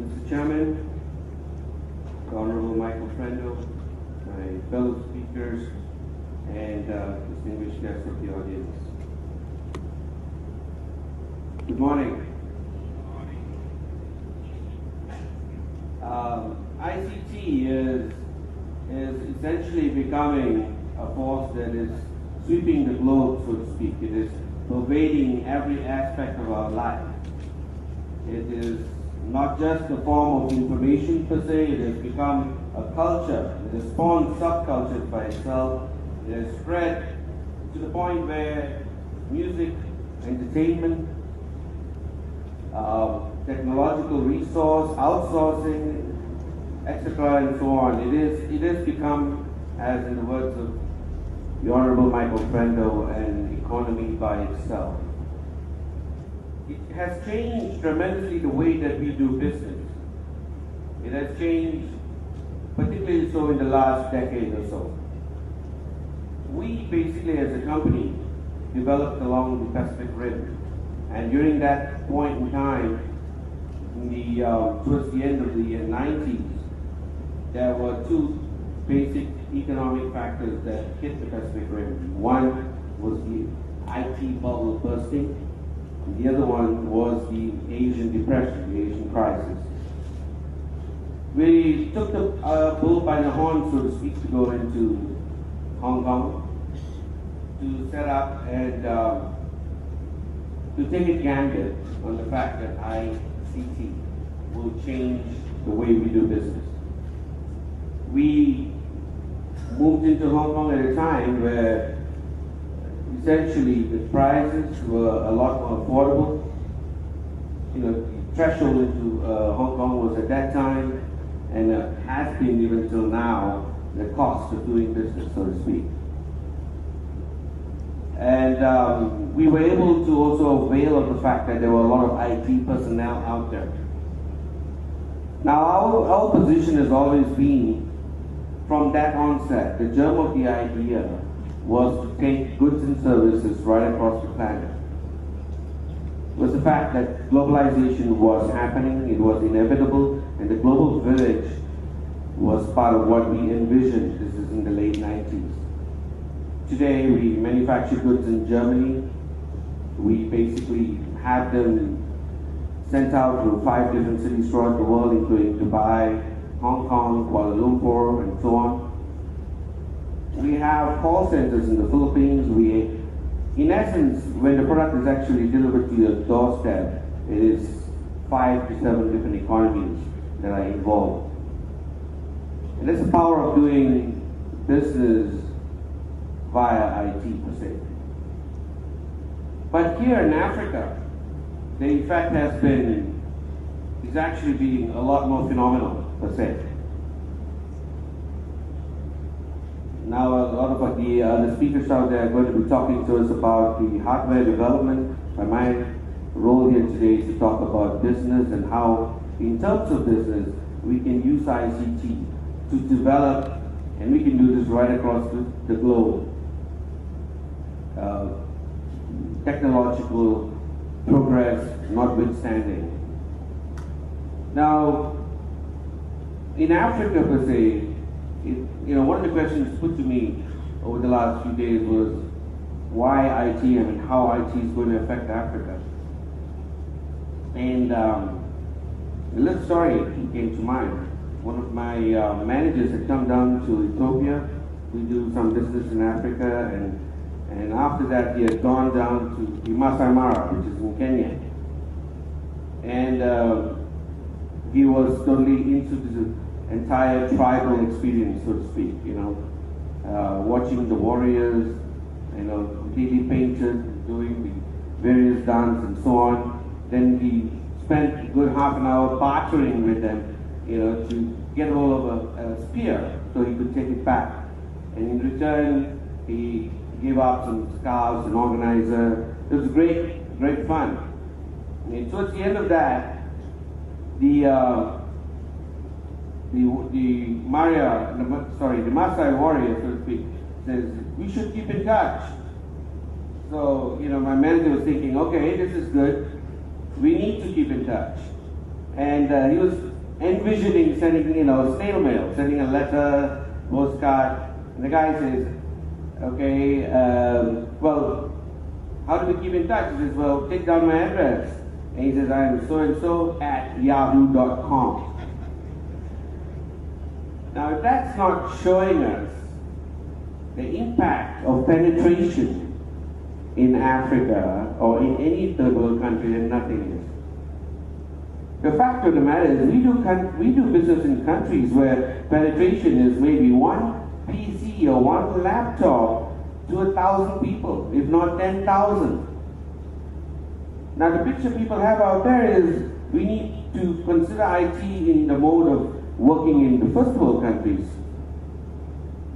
Mr. Chairman, the Honorable Michael Frendo, my fellow speakers, and distinguished guests of the audience. Good morning. ICT is essentially becoming a force that is sweeping the globe, so to speak. It is pervading every aspect of our life. It is not just a form of information per se, it has become a culture. It has spawned subcultures by itself. It has spread to the point where music, entertainment, technological resource, outsourcing, etc. and so on. It has become, as in the words of the Honorable Michael Frendo, an economy by itself. It has changed tremendously the way that we do business. It has changed, particularly so in the last decade or so. We basically, as a company, developed along the Pacific Rim. And during that point in time, towards the end of the 90s, there were two basic economic factors that hit the Pacific Rim. One was the IT bubble bursting, and the other one was the Asian Depression, the Asian crisis. We took the bull by the horn, so to speak, to go into Hong Kong to set up and to take a gambit on the fact that ICT will change the way we do business. We moved into Hong Kong at a time where essentially the prices were a lot more affordable. The threshold into Hong Kong was at that time, and has been even till now, the cost of doing business, so to speak. And we were able to also avail of the fact that there were a lot of IT personnel out there. Now, our position has always been, from that onset, the germ of the idea was to take goods and services right across the planet. It was the fact that globalization was happening, it was inevitable, and the global village was part of what we envisioned. This is in the late 90s. Today, we manufacture goods in Germany. We basically have them sent out to 5 different cities throughout the world, including Dubai, Hong Kong, Kuala Lumpur, and so on. We have call centers in the Philippines. In essence, when the product is actually delivered to your doorstep, it is 5 to 7 different economies that are involved. And that's the power of doing business via IT per se. But here in Africa, the effect is actually being a lot more phenomenal per se. Now a lot of the speakers out there are going to be talking to us about the hardware development. But my role here today is to talk about business and how, in terms of business, we can use ICT to develop, and we can do this right across the globe. Technological progress notwithstanding. Now, in Africa per se, one of the questions put to me over the last few days was why IT and how IT is going to affect Africa. And a little story came to mind. One of my managers had come down to Ethiopia. We do some business in Africa, and after that he had gone down to the Masai Mara, which is in Kenya. And he was totally into the entire tribal experience, so to speak, watching the warriors, completely painted, doing the various dance and so on. Then he spent a good half an hour bartering with them, to get hold of a spear so he could take it back. And in return, he gave up some scarves, an organizer. It was great, great fun. And towards the end of that, the Maasai warrior, so to speak, says, we should keep in touch. So, my manager was thinking, okay, this is good. We need to keep in touch. And he was envisioning sending, snail mail, sending a letter, postcard. And the guy says, okay, well, how do we keep in touch? He says, well, take down my address. And he says, I'm so-and-so at yahoo.com. Now, if that's not showing us the impact of penetration in Africa or in any third world country, then nothing is. The fact of the matter is we do business in countries where penetration is maybe one PC or one laptop to 1,000 people, if not 10,000. Now the picture people have out there is we need to consider IT in the mode of working in the first world countries.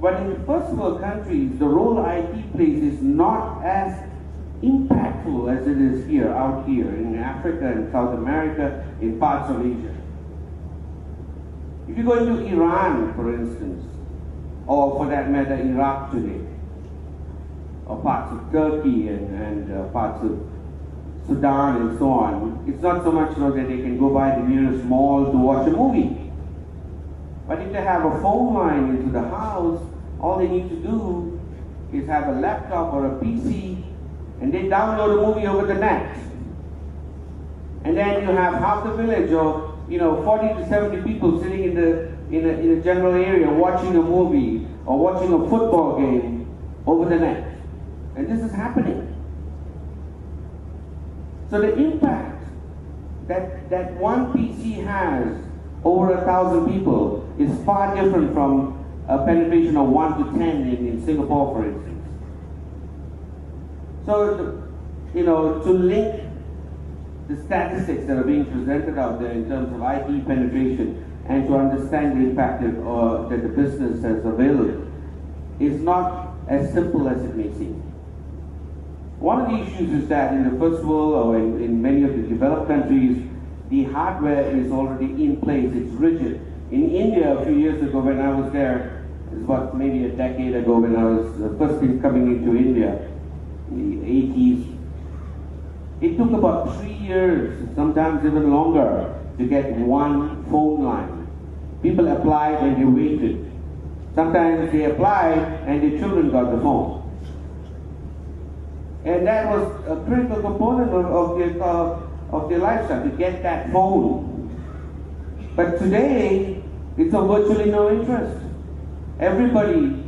But in the first world countries, the role IT plays is not as impactful as it is out here in Africa and South America, in parts of Asia. If you go into Iran, for instance, or for that matter, Iraq today, or parts of Turkey and parts of Sudan and so on, it's not so much that they can go by the nearest mall to watch a movie. But if they have a phone line into the house, all they need to do is have a laptop or a PC, and they download a movie over the net. And then you have half the village, or 40 to 70 people sitting in a general area watching a movie or watching a football game over the net. And this is happening. So the impact that one PC has over 1,000 people is far different from a penetration of 1 to 10 in Singapore, for instance. So, to link the statistics that are being presented out there in terms of IT penetration and to understand the impact that the business has availed is not as simple as it may seem. One of the issues is that in the first world or in many of the developed countries, the hardware is already in place, it's rigid. In India, a few years ago when I was there, it was maybe a decade ago when I was first coming into India, in the 80s, it took about 3 years, sometimes even longer, to get one phone line. People applied and they waited. Sometimes they applied and their children got the phone. And that was a critical component of their lifestyle, to get that phone. But today, it's of virtually no interest. Everybody